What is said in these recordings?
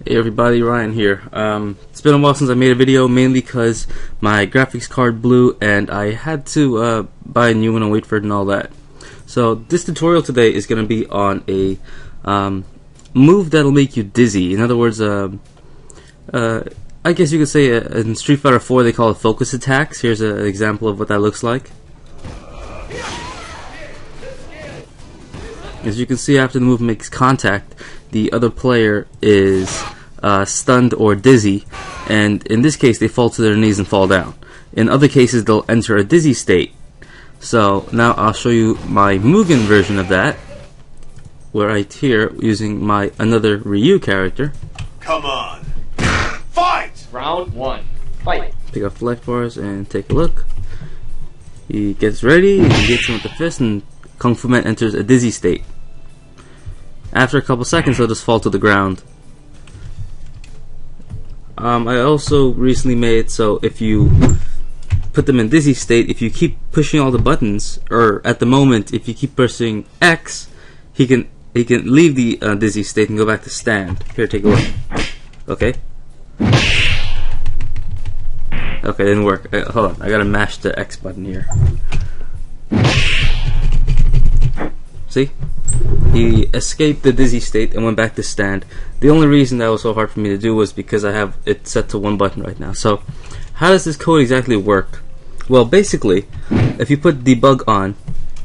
Hey everybody, Ryan here. It's been a while since I made a video, mainly because my graphics card blew and I had to buy a new one and wait for it and all that. So this tutorial today is going to be on a move that'll make you dizzy. In other words, I guess you could say in Street Fighter 4 they call it focus attacks. Here's an example of what that looks like. As you can see, after the move makes contact, the other player is stunned or dizzy, and in this case they fall to their knees and fall down. In other cases they'll enter a dizzy state. So now I'll show you my Mugen version of that, where right here using my another Ryu character. Come on, fight! Round one, fight. Pick up flex bars and take a look. He gets ready, he gets him with the fist, and Kung Fu Man enters a dizzy state. After a couple seconds, he'll just fall to the ground. I also recently made so if you put them in dizzy state, if you keep pushing all the buttons, or at the moment, if you keep pressing X, he can leave the dizzy state and go back to stand. Here, take a look. Okay. Okay, didn't work. Hold on, I gotta mash the X button here. See? He escaped the dizzy state and went back to stand. The only reason that was so hard for me to do was because I have it set to one button right now. So, how does this code exactly work? Well, basically, if you put debug on,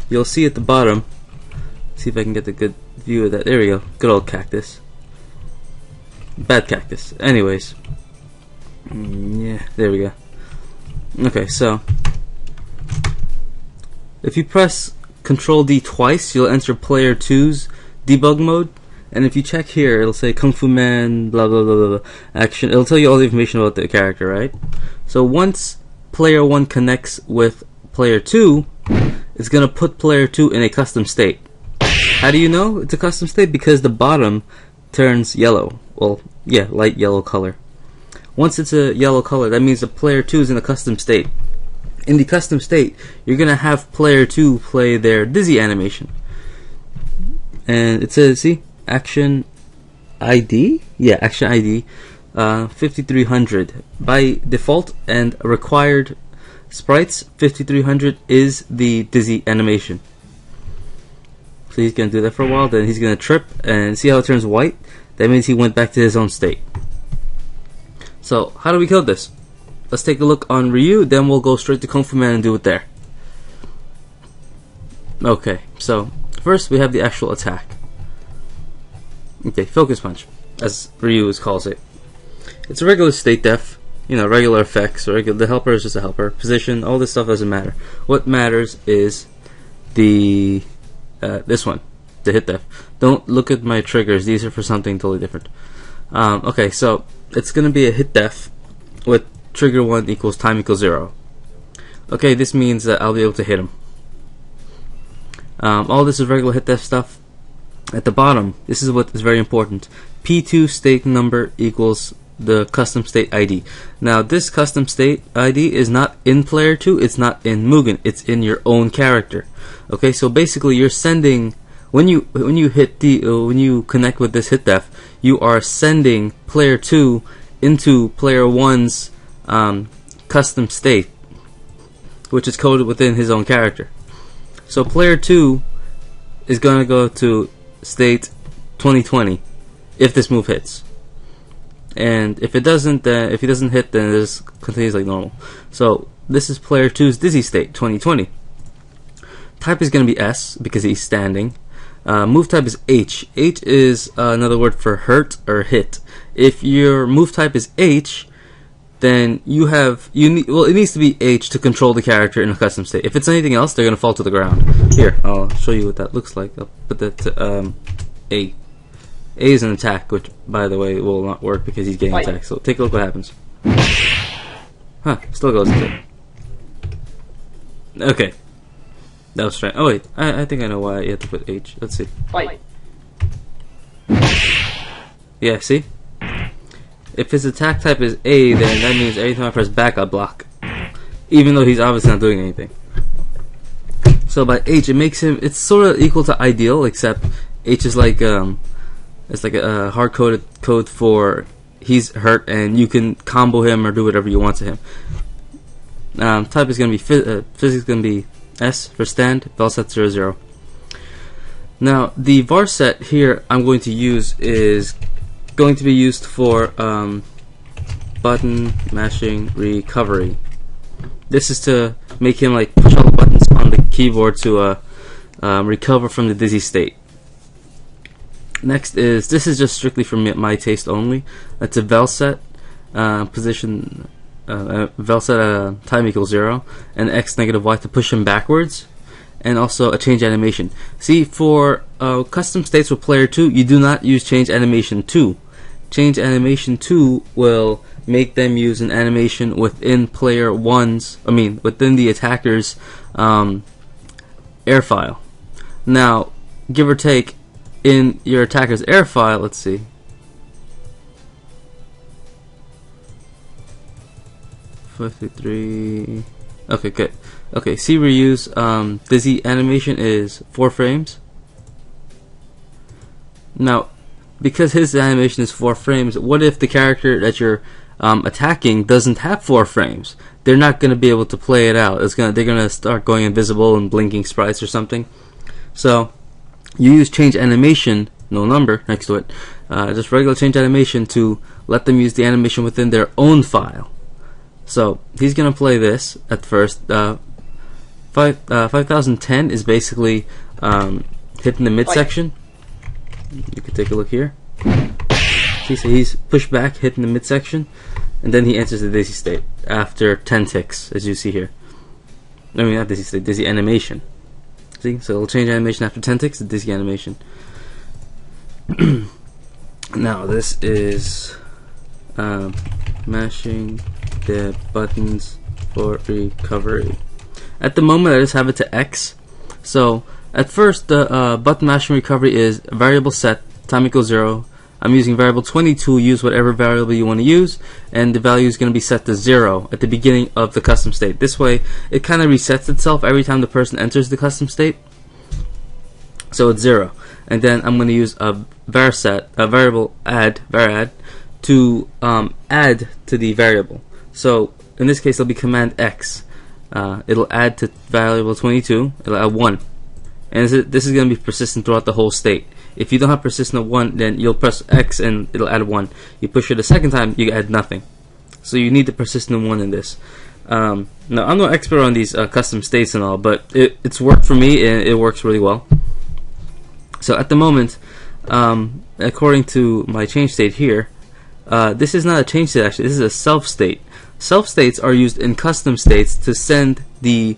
you'll see at the bottom. See if I can get a good view of that. There we go. Good old cactus. Bad cactus. Anyways. Yeah, there we go. Okay, so if you press Control D twice, you'll enter player 2's debug mode, and if you check here, it'll say Kung Fu Man, blah blah blah blah, action. It'll tell you all the information about the character, right? So once player 1 connects with player 2, it's gonna put player 2 in a custom state. How do you know it's a custom state? Because the bottom turns yellow. Well, yeah, light yellow color. Once it's a yellow color, that means the player 2 is in a custom state. In the custom state, you're going to have player 2 play their dizzy animation. And it says, see, action ID? Yeah, action ID 5300. By default and required sprites, 5300 is the dizzy animation. So he's going to do that for a while, then he's going to trip, and see how it turns white? That means he went back to his own state. So, how do we kill this? Let's take a look on Ryu, then we'll go straight to Kung Fu Man and do it there. Okay, so first we have the actual attack. Okay, focus punch, as Ryu calls it. It's a regular state def, regular effects. The helper is just a helper. Position, all this stuff doesn't matter. What matters is the this one, the hit def. Don't look at my triggers; these are for something totally different. Okay, so it's gonna be a hit def with trigger 1 equals time equals 0. Okay, this means that I'll be able to hit him. All this is regular hit def stuff. At the bottom, this is what is very important. P2 state number equals the custom state ID. Now this custom state ID is not in player 2, it's not in Mugen, it's in your own character. Okay, so basically you're sending when you connect with this hit def, you are sending player 2 into player 1's custom state, which is coded within his own character. So player 2 is gonna go to state 2020 if this move hits, and if it doesn't, if he doesn't hit, then it just continues like normal. So this is player 2's dizzy state 2020. Type is gonna be S because he's standing. Move type is H. H is another word for hurt or hit. If your move type is H, then it needs to be H to control the character in a custom state. If it's anything else, they're gonna fall to the ground. Here, I'll show you what that looks like. I'll put that to A. A is an attack, which, by the way, will not work because he's getting attacked. So take a look what happens. Huh, still goes into it. Okay. That was strange. Oh wait, I think I know why you have to put H. Let's see. Fight. Yeah, see? If his attack type is A, then that means every time I press back, I block. Even though he's obviously not doing anything. So by H, it makes him, it's sort of equal to ideal, except H is like It's like a hard-coded code for he's hurt, and you can combo him or do whatever you want to him. Type is going to be physics is going to be S for stand, val set 00. Now the var set here I'm going to use is going to be used for button mashing recovery. This is to make him like push all the buttons on the keyboard to recover from the dizzy state. Next is, this is just strictly for my taste only. That's a val set position, val set time equals 0, and x negative y to push him backwards, and also a change animation. See, for custom states with player 2, you do not use change animation 2. Change animation 2 will make them use an animation within player 1's, within the attacker's air file. Now, give or take, in your attacker's air file, let's see. $53. Okay, good. Okay, see, reuse dizzy animation is 4 frames. Now, because his animation is 4 frames, what if the character that you're attacking doesn't have 4 frames? They're not going to be able to play it out. They're going to start going invisible and blinking sprites or something. So you use change animation, no number next to it, just regular change animation to let them use the animation within their own file. So he's going to play this at first. 5010 is basically hitting the midsection. You can take a look here. See, so he's pushed back, hitting the midsection, and then he enters the dizzy state after 10 ticks, as you see here. Not dizzy state, dizzy animation. See, so it'll change animation after 10 ticks to dizzy animation. Now this is mashing the buttons for recovery. At the moment, I just have it to X. So at first, the button mashing recovery is variable set time equals 0. I'm using variable 22. Use whatever variable you want to use, and the value is going to be set to 0 at the beginning of the custom state. This way, it kind of resets itself every time the person enters the custom state. So it's 0, and then I'm going to use a var set, a variable add, var add, to add to the variable. So in this case, it'll be command X. It'll add to variable 22. It'll add 1, and this is going to be persistent throughout the whole state. If you don't have persistent of 1, then you'll press X and it'll add 1. You push it a second time, you add nothing. So you need the persistent 1 in this. Now, I'm no expert on these custom states and all, but it's worked for me and it works really well. So at the moment, according to my change state here, this is not a change state actually, this is a self state. Self states are used in custom states to send the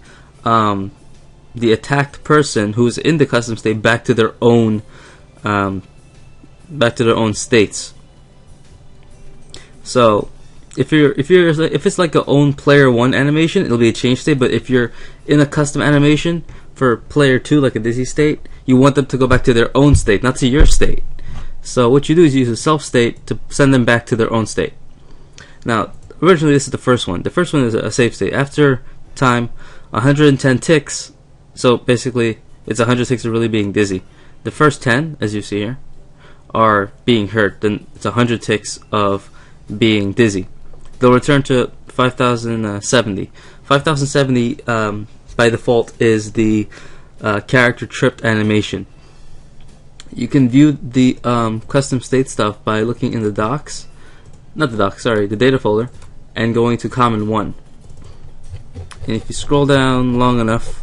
attacked person who's in the custom state back to their own states. So if it's like a own player 1 animation, it'll be a change state. But if you're in a custom animation for player 2, like a dizzy state, you want them to go back to their own state, not to your state. So what you do is use a self state to send them back to their own state. Now, originally this is the first one. The first one is a save state. After time 110 ticks, so basically it's 100 ticks of really being dizzy. The first 10, as you see here, are being hurt. Then it's 100 ticks of being dizzy. They'll return to 5070. 5070 by default is the character tripped animation. You can view the custom state stuff by looking in the docs, the data folder, and going to common 1. And if you scroll down long enough,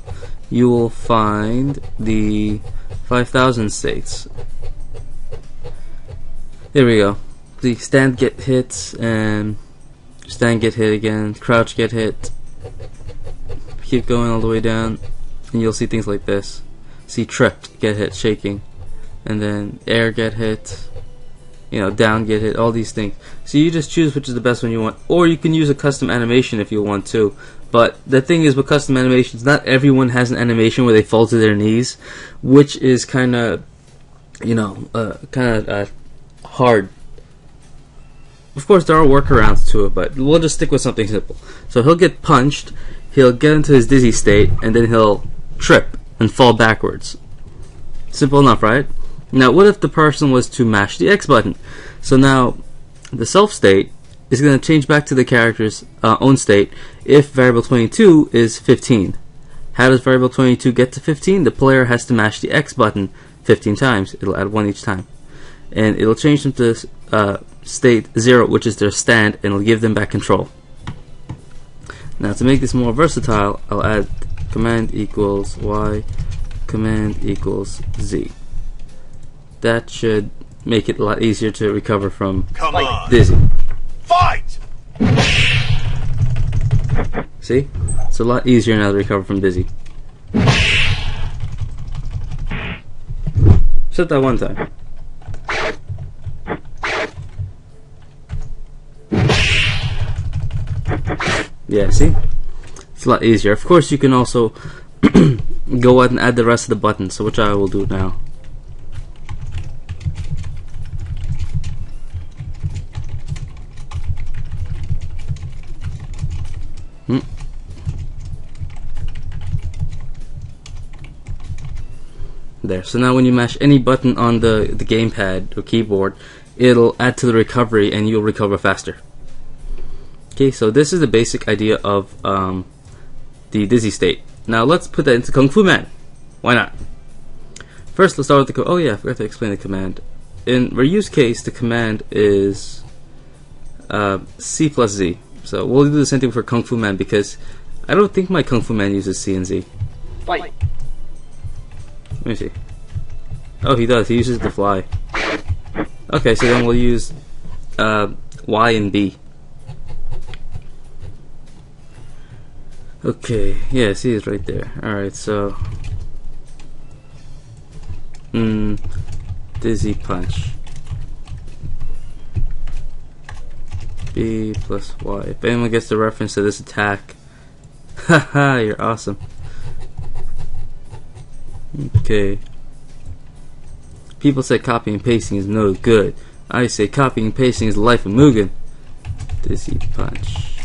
you will find the 5000 states. There we go. The stand get hit, and stand get hit again, crouch get hit. Keep going all the way down, and you'll see things like this. See tripped, get hit, shaking, and then air get hit, down get hit, all these things. So you just choose which is the best one you want, or you can use a custom animation if you want to. But the thing is, with custom animations, not everyone has an animation where they fall to their knees, which is kind of, hard. Of course, there are workarounds to it, but we'll just stick with something simple. So he'll get punched, he'll get into his dizzy state, and then he'll trip and fall backwards. Simple enough, right? Now, what if the person was to mash the X button? So now, the self state is going to change back to the character's own state if variable 22 is 15. How does variable 22 get to 15? The player has to mash the X button 15 times. It'll add 1 each time. And it'll change them to state 0, which is their stand, and it'll give them back control. Now, to make this more versatile, I'll add command equals Y, command equals Z. That should make it a lot easier to recover from Come on. Dizzy. Fight! See? It's a lot easier now to recover from Dizzy. Except that one time. Yeah, see? It's a lot easier. Of course, you can also go ahead and add the rest of the buttons, so which I will do now. There. So now when you mash any button on the gamepad or keyboard, it'll add to the recovery and you'll recover faster. Okay, so this is the basic idea of the Dizzy state. Now let's put that into Kung Fu Man. Why not? First, let's start with the oh yeah, I forgot to explain the command. In reuse case, the command is C plus Z. So we'll do the same thing for Kung Fu Man because I don't think my Kung Fu Man uses C and Z. Fight. Let me see. Oh, he does. He uses the fly. Okay, so then we'll use Y and B. Okay, yeah, see, it's right there. Alright, so Dizzy Punch. B plus Y. If anyone gets the reference to this attack, haha, you're awesome. Okay. People say copying and pasting is no good. I say copying and pasting is the life of Mugen. Dizzy Punch.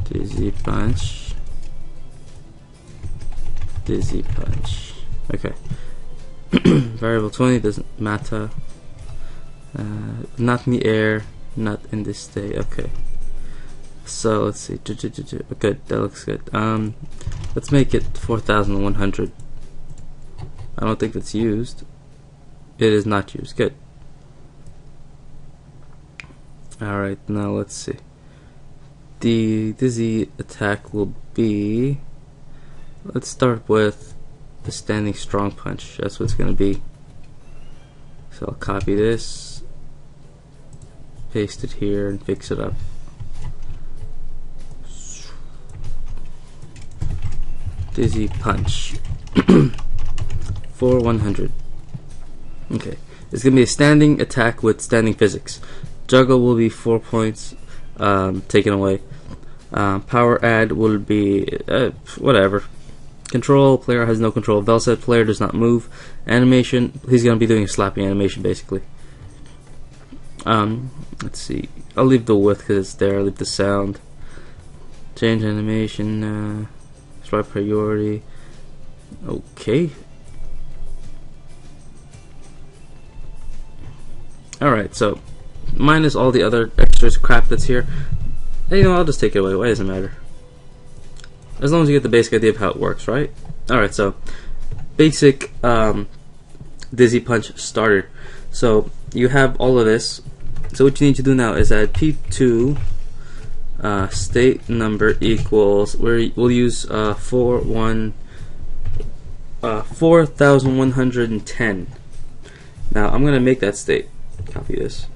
Dizzy Punch. Dizzy Punch. Okay. Variable 20 doesn't matter. Not in the air, not in this state. Okay. So let's see. Good, that looks good. Let's make it 4,100. I don't think that's used. It is not used. Good. Alright, now let's see. The Dizzy attack will be... Let's start with the Standing Strong Punch. That's what it's going to be. So I'll copy this, paste it here, and fix it up. Dizzy Punch. For 100. Okay. It's going to be a standing attack with standing physics. Juggle will be 4 points taken away. Power add will be whatever. Control, player has no control. Velset, player does not move. Animation, he's going to be doing a slapping animation basically. Let's see. I'll leave the width because it's there. I'll leave the sound. Change animation. Swipe priority. Okay. Alright, so minus all the other extras crap that's here. Hey, you know, I'll just take it away. Why does it matter? As long as you get the basic idea of how it works, right? Alright, so basic Dizzy Punch starter. So you have all of this. So what you need to do now is add P2 state number equals, we'll use 4,110. Now I'm gonna make that state. Copy this.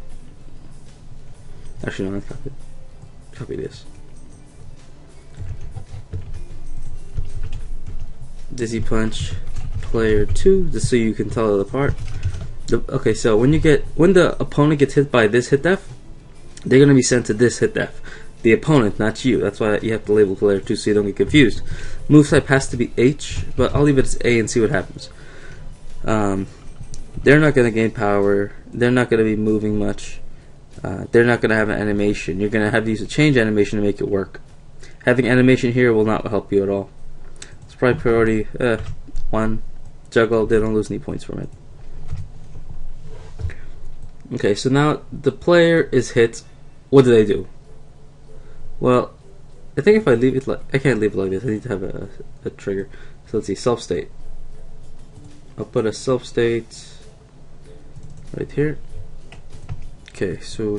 Actually, no, not copy it. Copy this. Dizzy Punch player 2, just so you can tell it apart. Okay, so when the opponent gets hit by this hit def, they're gonna be sent to this hit def. The opponent, not you. That's why you have to label player 2 so you don't get confused. Movetype has to be H, but I'll leave it as A and see what happens. They're not gonna gain power. They're not gonna be moving much. They're not gonna have an animation. You're gonna have to use a change animation to make it work. Having animation here will not help you at all. Sprite priority 1. juggle, they don't lose any points from it. Okay, so now the player is hit. What do they do? Well, I think if I leave it like, I can't leave it like this. I need to have a trigger. So let's see, self state. I'll put a self state right here. Okay, so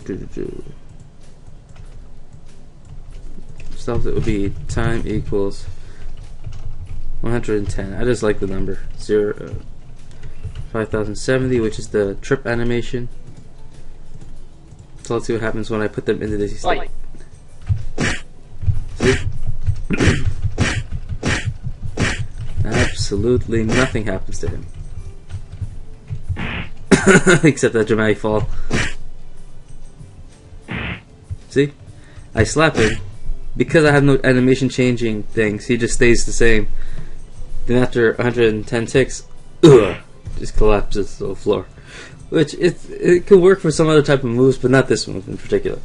self state would be time equals 110. I just like the number 5070, which is the trip animation. So let's see what happens when I put them into this state. See? Absolutely nothing happens to him. Except that dramatic fall. See? I slap him. Because I have no animation changing things, he just stays the same. Then after 110 ticks, just collapses to the floor. Which, it can work for some other type of moves, but not this move in particular.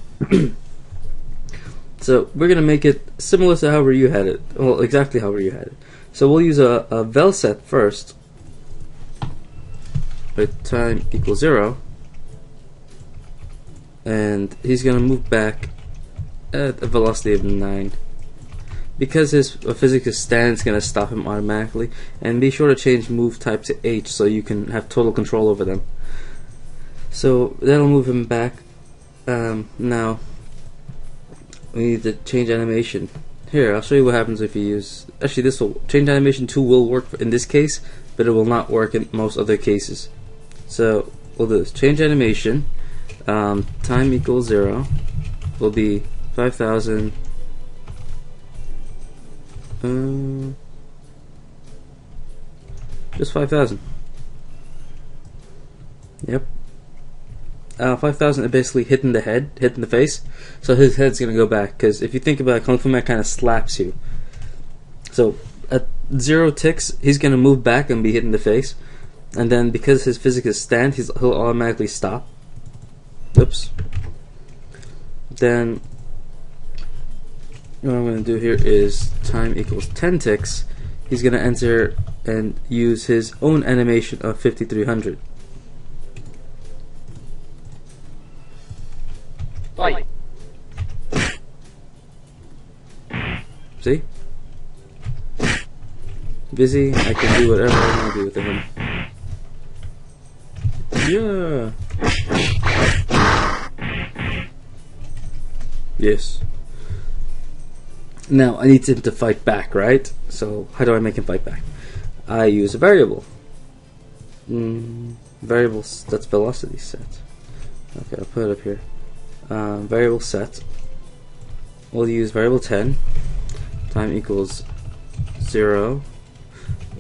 So, we're going to make it similar to how Ryu had it. Well, exactly how Ryu had it. So, we'll use a vel set first. With time equals 0. And he's going to move back at a velocity of 9. Because his physics stand is going to stop him automatically. And be sure to change move type to H so you can have total control over them. So that'll move him back. Now we need to change animation. Here, I'll show you what happens if you use. Actually, this will change animation 2 will work in this case, but it will not work in most other cases. So we'll do this. Change animation. Time equals 0 will be 5000. Just 5000. Yep. 5000 is basically hitting the head, hitting the face. So his head's gonna go back. Because if you think about it, Kung Fu Man kind of slaps you. So at 0 ticks, he's gonna move back and be hitting the face. And then because his physics is stand, he'll automatically stop. Oops. Then what I'm gonna do here is time equals 10 ticks. He's gonna enter and use his own animation of 5300. Fight. See? Busy, I can do whatever I want to do with him. Yeah. Yes. Now, I need him to fight back, right? So, how do I make him fight back? I use a variable. Variables, that's velocity set. Okay, I'll put it up here. Variable set. We'll use variable 10. Time equals 0,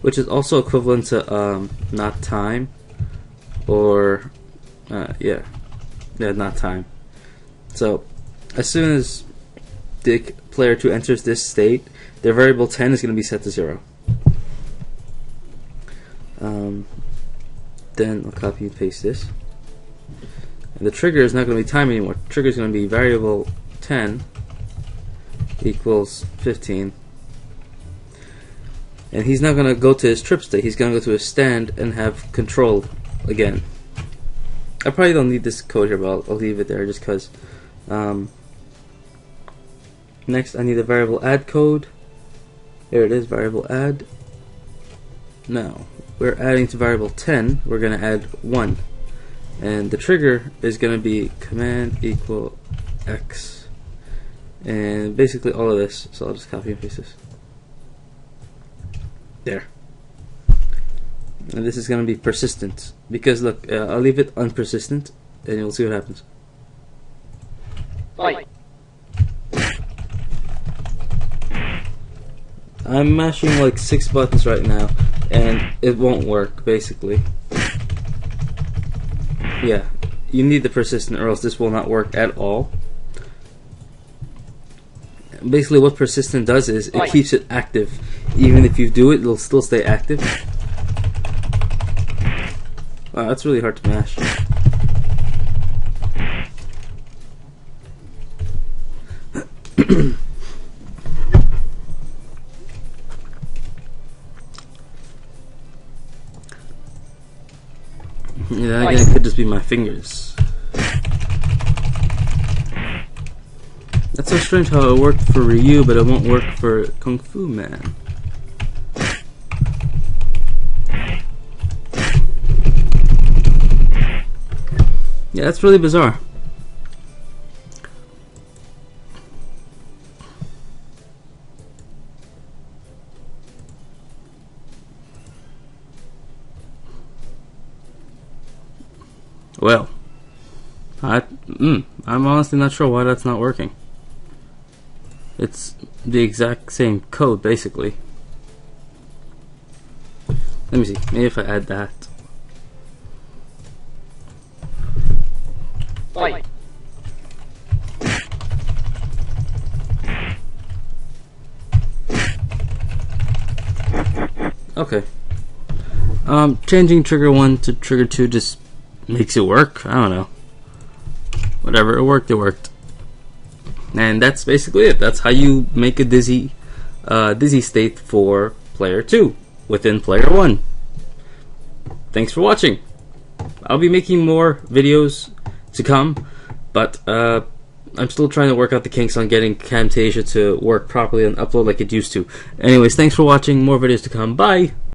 which is also equivalent to not time, or not time. So as soon as the player 2 enters this state, their variable 10 is going to be set to 0. Then I'll copy and paste this. And the trigger is not going to be time anymore. The trigger is going to be variable 10 equals 15. And he's not going to go to his trip state. He's going to go to his stand and have control again. I probably don't need this code here, but I'll leave it there just because. Next, I need a variable add code. Here it is, variable add. Now, we're adding to variable 10. We're going to add 1. And the trigger is going to be command equal X. And basically all of this. So I'll just copy and paste this. There. And this is going to be persistent. Because look, I'll leave it unpersistent. And you'll see what happens. Fight. I'm mashing like 6 buttons right now. And it won't work, basically. Yeah, you need the persistent or else this will not work at all. Basically what persistent does is it keeps it active. Even if you do it, it'll still stay active. Wow, that's really hard to mash. Yeah, again, it could just be my fingers. That's so strange how it worked for Ryu, but it won't work for Kung Fu Man. Yeah, that's really bizarre. Well, I'm honestly not sure why that's not working. It's the exact same code, basically. Let me see. Maybe if I add that. Fight. Okay. Changing trigger 1 to trigger 2 just makes it work. I don't know. Whatever, it worked, it worked. And that's basically it. That's how you make a dizzy state for player 2 within player 1. Thanks for watching. I'll be making more videos to come, but I'm still trying to work out the kinks on getting Camtasia to work properly and upload like it used to. Anyways, thanks for watching. More videos to come. Bye!